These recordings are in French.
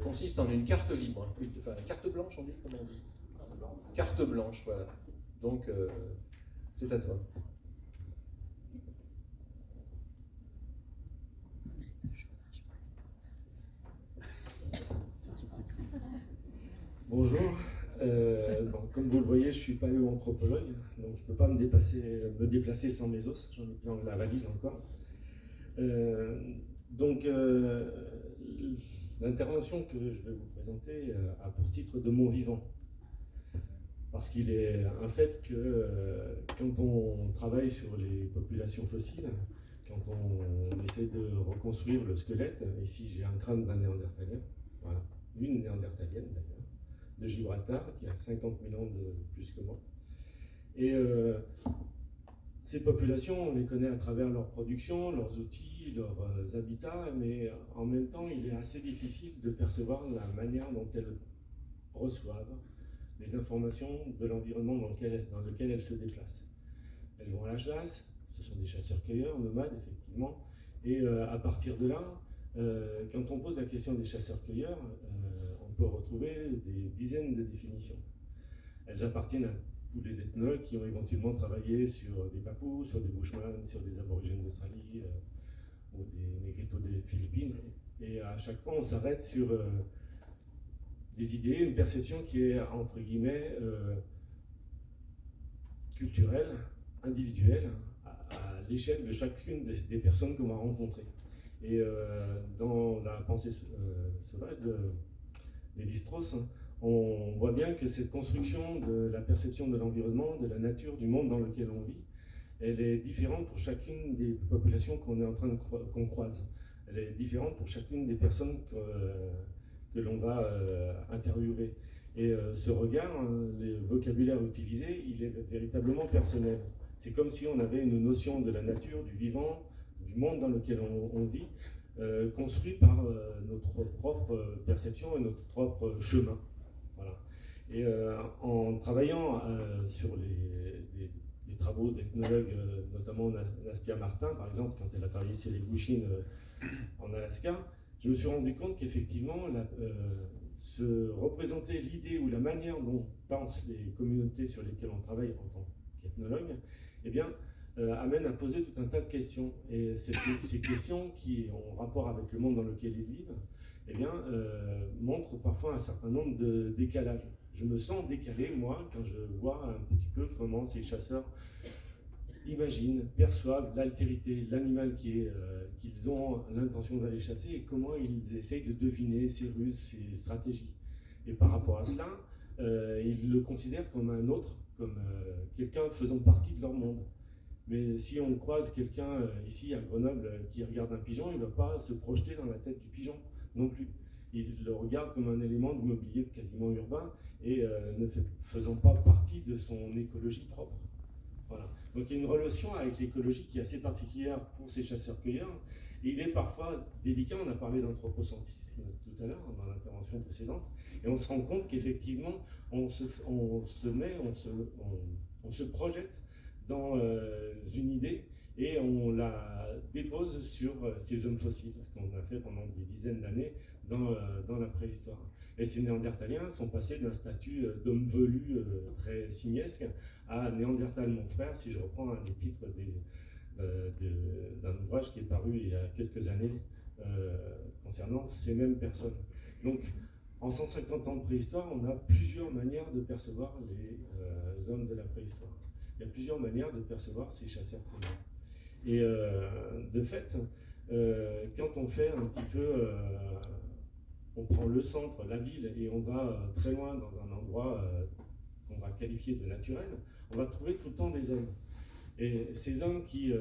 consiste en une carte libre, enfin carte blanche on dit, comment on dit? Carte blanche, voilà. Donc c'est à toi. Bonjour, bon, comme vous le voyez, je suis paléoanthropologue, donc je ne peux pas me déplacer sans mes os, j'en ai plein la valise encore. Donc l'intervention que je vais vous présenter a pour titre de mon vivant. Parce qu'il est un fait que quand on travaille sur les populations fossiles, quand on essaie de reconstruire le squelette, ici j'ai un crâne d'un néandertalien, voilà, une néandertalienne d'ailleurs, de Gibraltar, qui a 50 000 ans de plus que moi. Et ces populations, on les connaît à travers leur production, leurs outils, leurs habitats, mais en même temps, il est assez difficile de percevoir la manière dont elles reçoivent les informations de l'environnement dans lequel elles se déplacent. Elles vont à la chasse, ce sont des chasseurs-cueilleurs, nomades, effectivement, et à partir de là, quand on pose la question des chasseurs-cueilleurs, on peut retrouver des dizaines de définitions. Elles appartiennent à tous les ethnologues qui ont éventuellement travaillé sur des Papous, sur des Bushman, sur des aborigènes d'Australie ou des Négritos des Philippines. Et à chaque fois, on s'arrête sur des idées, une perception qui est, entre guillemets, culturelle, individuelle, à l'échelle de chacune des personnes qu'on va rencontrer. Et dans la pensée sauvage de Lévi-Strauss, on voit bien que cette construction de la perception de l'environnement, de la nature, du monde dans lequel on vit, elle est différente pour chacune des populations qu'on croise. Elle est différente pour chacune des personnes que l'on va interviewer. Et ce regard, le vocabulaire utilisé, il est véritablement personnel. C'est comme si on avait une notion de la nature, du vivant, du monde dans lequel on vit, construit par notre propre perception et notre propre chemin. Voilà. Et en travaillant sur les travaux d'ethnologues, notamment Nastia Martin, par exemple, quand elle a travaillé sur les Gwich'in en Alaska, je me suis rendu compte qu'effectivement, se représenter l'idée ou la manière dont pensent les communautés sur lesquelles on travaille en tant qu'ethnologue, eh bien, amène à poser tout un tas de questions. Et ces questions qui ont rapport avec le monde dans lequel ils vivent, eh bien, montrent parfois un certain nombre de décalages. Je me sens décalé, moi, quand je vois un petit peu comment ces chasseurs imaginent, perçoivent l'altérité, l'animal qu'ils ont l'intention d'aller chasser et comment ils essayent de deviner ses ruses, ses stratégies. Et par rapport à cela, ils le considèrent comme un autre, comme quelqu'un faisant partie de leur monde. Mais si on croise quelqu'un ici à Grenoble qui regarde un pigeon, il ne va pas se projeter dans la tête du pigeon non plus. Il le regarde comme un élément de mobilier quasiment urbain et ne faisant pas partie de son écologie propre. Voilà. Donc il y a une relation avec l'écologie qui est assez particulière pour ces chasseurs-cueilleurs. Et il est parfois délicat, on a parlé d'anthropocentrisme tout à l'heure dans l'intervention précédente, et on se rend compte qu'effectivement on se projette dans une idée et on la dépose sur ces hommes fossiles, ce qu'on a fait pendant des dizaines d'années dans la préhistoire. Et ces néandertaliens sont passés d'un statut d'homme velu très simiesque à Néandertal mon frère, si je reprends un des titres d'un ouvrage qui est paru il y a quelques années concernant ces mêmes personnes. Donc, en 150 ans de préhistoire, on a plusieurs manières de percevoir les hommes de la préhistoire. Il y a plusieurs manières de percevoir ces chasseurs-cueilleurs. Et de fait, quand on fait un petit peu, on prend le centre, la ville, et on va très loin dans un endroit qu'on va qualifier de naturel, on va trouver tout le temps des hommes. Et ces hommes qui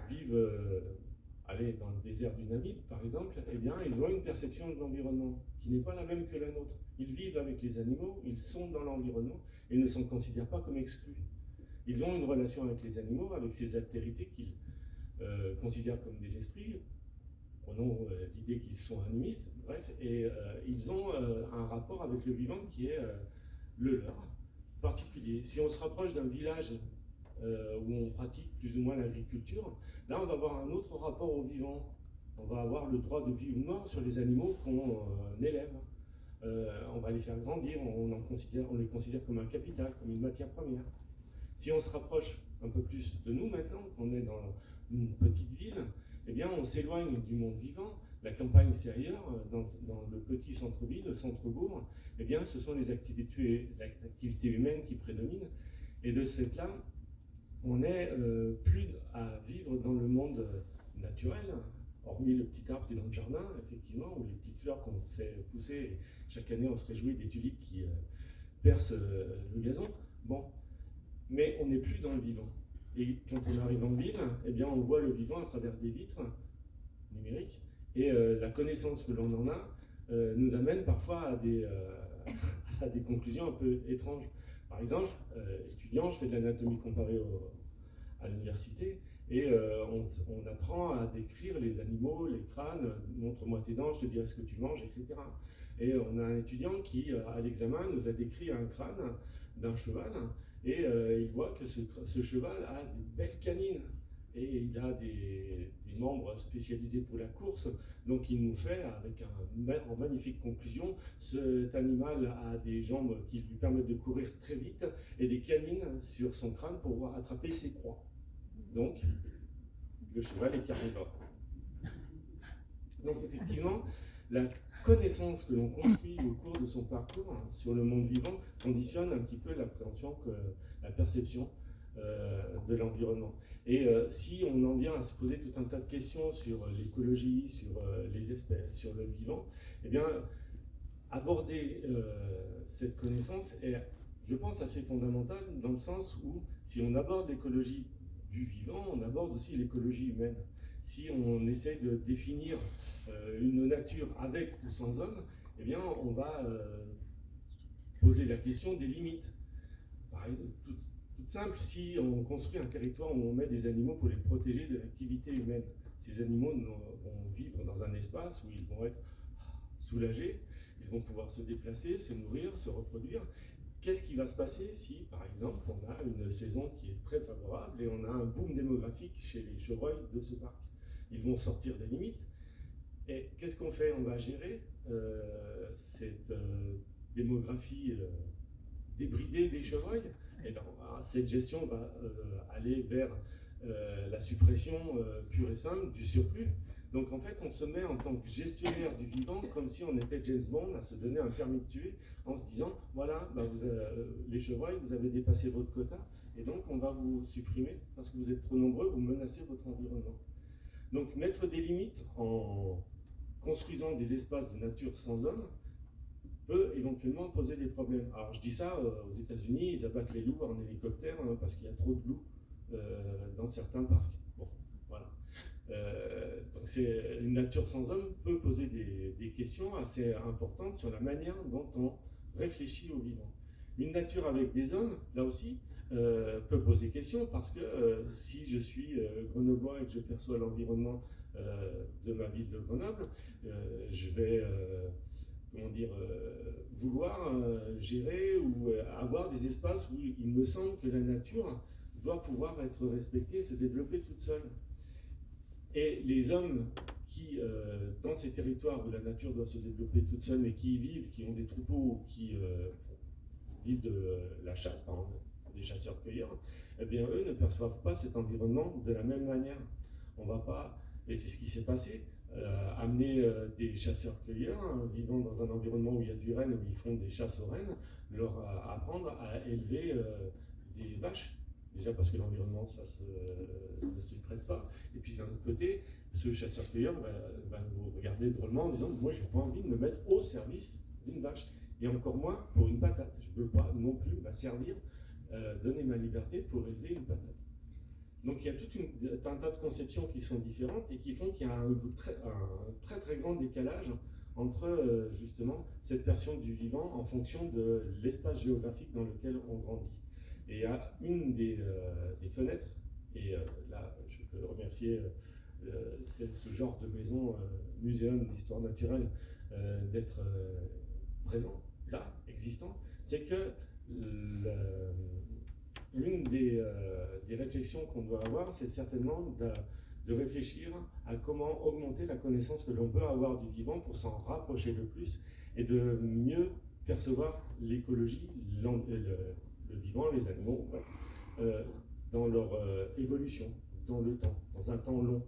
vivent dans le désert du Namib, par exemple, eh bien, ils ont une perception de l'environnement qui n'est pas la même que la nôtre. Ils vivent avec les animaux, ils sont dans l'environnement et ne s'en considèrent pas comme exclus. Ils ont une relation avec les animaux, avec ces altérités qu'ils considèrent comme des esprits. Prenons l'idée qu'ils sont animistes, bref, et ils ont un rapport avec le vivant qui est le leur, particulier. Si on se rapproche d'un village où on pratique plus ou moins l'agriculture, là on va avoir un autre rapport au vivant on va avoir le droit de vie ou mort sur les animaux qu'on élève. On va les faire grandir, on les considère comme un capital, comme une matière première. Si on se rapproche un peu plus de nous maintenant, qu'on est dans une petite ville, eh bien on s'éloigne du monde vivant. La campagne, c'est ailleurs, dans le petit centre-ville, le centre-bourg, eh bien ce sont les activités humaines qui prédominent. Et de ce fait-là, on n'est plus à vivre dans le monde naturel, hormis le petit arbre qui est dans le jardin, effectivement, ou les petites fleurs qu'on fait pousser. Et chaque année, on se réjouit des tulipes qui percent le gazon. Bon, mais on n'est plus dans le vivant. Et quand on arrive en ville, eh bien, on voit le vivant à travers des vitres numériques. Et la connaissance que l'on en a nous amène parfois à des conclusions un peu étranges. Par exemple, étudiant, je fais de l'anatomie comparée à l'université, et on apprend à décrire les animaux, les crânes, montre-moi tes dents, je te dirai ce que tu manges, etc. Et on a un étudiant qui, à l'examen, nous a décrit un crâne d'un cheval, et il voit que ce cheval a des belles canines, et il a des membres spécialisés pour la course, donc il nous fait, avec en magnifique conclusion, cet animal a des jambes qui lui permettent de courir très vite, et des canines sur son crâne pour attraper ses proies. Donc, le cheval est carnivore. Donc effectivement, la connaissance que l'on construit au cours de son parcours sur le monde vivant conditionne un petit peu l'appréhension, la perception de l'environnement. Et si on en vient à se poser tout un tas de questions sur l'écologie, sur les espèces, sur le vivant, eh bien, aborder cette connaissance est, je pense, assez fondamental dans le sens où, si on aborde l'écologie du vivant, on aborde aussi l'écologie humaine. Si on essaie de définir une nature avec ou sans homme, eh bien, on va poser la question des limites. Par exemple, toute simple, si on construit un territoire où on met des animaux pour les protéger de l'activité humaine, ces animaux vont vivre dans un espace où ils vont être soulagés, ils vont pouvoir se déplacer, se nourrir, se reproduire. Qu'est-ce qui va se passer si, par exemple, on a une saison qui est très favorable et on a un boom démographique chez les chevreuils de ce parc? Ils vont sortir des limites. Et qu'est-ce qu'on fait? On va gérer cette démographie débridée des chevreuils. Et ben, cette gestion va aller vers la suppression pure et simple du surplus. Donc en fait, on se met en tant que gestionnaire du vivant comme si on était James Bond à se donner un permis de tuer en se disant, voilà, bah les chevreuils, vous avez dépassé votre quota et donc on va vous supprimer parce que vous êtes trop nombreux, vous menacez votre environnement. Donc mettre des limites en construisant des espaces de nature sans homme peut éventuellement poser des problèmes. Alors je dis ça, aux États-Unis, ils abattent les loups en hélicoptère parce qu'il y a trop de loups dans certains parcs. Bon, voilà. Donc une nature sans homme peut poser des questions assez importantes sur la manière dont on réfléchit au vivant. Une nature avec des hommes, là aussi, peut poser question parce que si je suis grenoblois et que je perçois l'environnement de ma ville de Grenoble, je vais vouloir gérer ou avoir des espaces où il me semble que la nature doit pouvoir être respectée et se développer toute seule. Et les hommes qui, dans ces territoires où la nature doit se développer toute seule, mais qui y vivent, qui ont des troupeaux, qui vivent de la chasse, par exemple, des chasseurs-cueilleurs, eh bien, eux ne perçoivent pas cet environnement de la même manière. On va pas, et c'est ce qui s'est passé, amener des chasseurs-cueilleurs vivant dans un environnement où il y a du renne, où ils font des chasses aux rennes, leur apprendre à élever des vaches. Déjà parce que l'environnement, ça ne s'y prête pas. Et puis d'un autre côté, ce chasseur-cueilleur va vous regarder drôlement en disant « Moi, je n'ai pas envie de me mettre au service d'une vache. Et encore moins pour une patate. Je ne veux pas non plus servir, donner ma liberté pour élever une patate. » Donc il y a tout un tas de conceptions qui sont différentes et qui font qu'il y a un très très grand décalage entre justement cette version du vivant en fonction de l'espace géographique dans lequel on grandit. Et il y a une des fenêtres, et là je peux remercier ce genre de maison, muséum d'histoire naturelle, d'être présent, là, existant, c'est que l'une des réflexions qu'on doit avoir, c'est certainement de réfléchir à comment augmenter la connaissance que l'on peut avoir du vivant pour s'en rapprocher le plus et de mieux percevoir l'écologie, le vivant, les animaux, dans leur évolution, dans le temps, dans un temps long.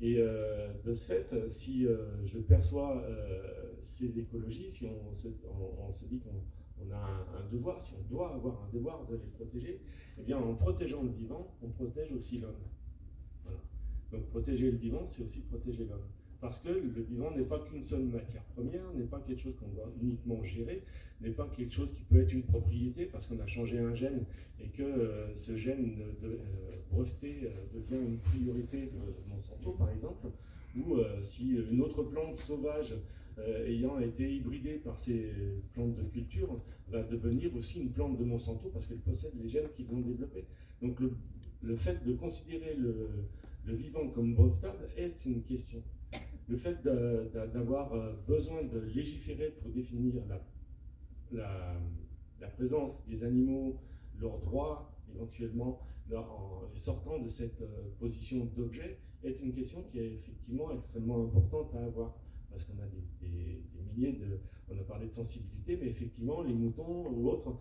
Et de ce fait, si je perçois ces écologies, si on se dit qu'on a un devoir, si on doit avoir un devoir de les protéger, eh bien en protégeant le vivant, on protège aussi l'homme. Voilà. Donc protéger le vivant, c'est aussi protéger l'homme. Parce que le vivant n'est pas qu'une seule matière première, n'est pas quelque chose qu'on doit uniquement gérer, n'est pas quelque chose qui peut être une propriété parce qu'on a changé un gène et que ce gène breveté devient une priorité de Monsanto par exemple, ou si une autre plante sauvage ayant été hybridée par ces plantes de culture va devenir aussi une plante de Monsanto parce qu'elle possède les gènes qu'ils ont développés. Donc le fait de considérer le vivant comme brevetable est une question. Le fait d'avoir besoin de légiférer pour définir la présence des animaux, leurs droits, éventuellement, en les sortant de cette position d'objet, est une question qui est effectivement extrêmement importante à avoir. Parce qu'on a des milliers de... On a parlé de sensibilité, mais effectivement, les moutons ou autres,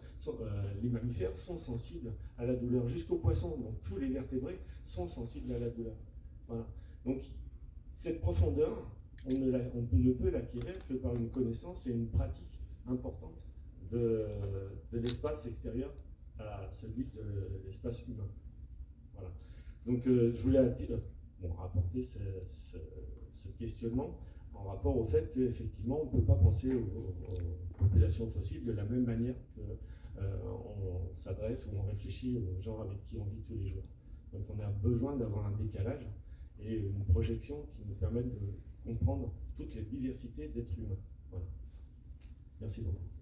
les mammifères sont sensibles à la douleur, jusqu'aux poissons. Donc tous les vertébrés sont sensibles à la douleur. Voilà. Donc cette profondeur, on ne peut l'acquérir que par une connaissance et une pratique importante de l'espace extérieur à celui de l'espace humain. Voilà. Donc je voulais apporter ce questionnement en rapport au fait qu'effectivement on ne peut pas penser aux populations fossiles de la même manière qu'on s'adresse ou on réfléchit aux gens avec qui on vit tous les jours. Donc on a besoin d'avoir un décalage et une projection qui nous permettent de comprendre toutes les diversités d'êtres humains. Voilà. Merci beaucoup.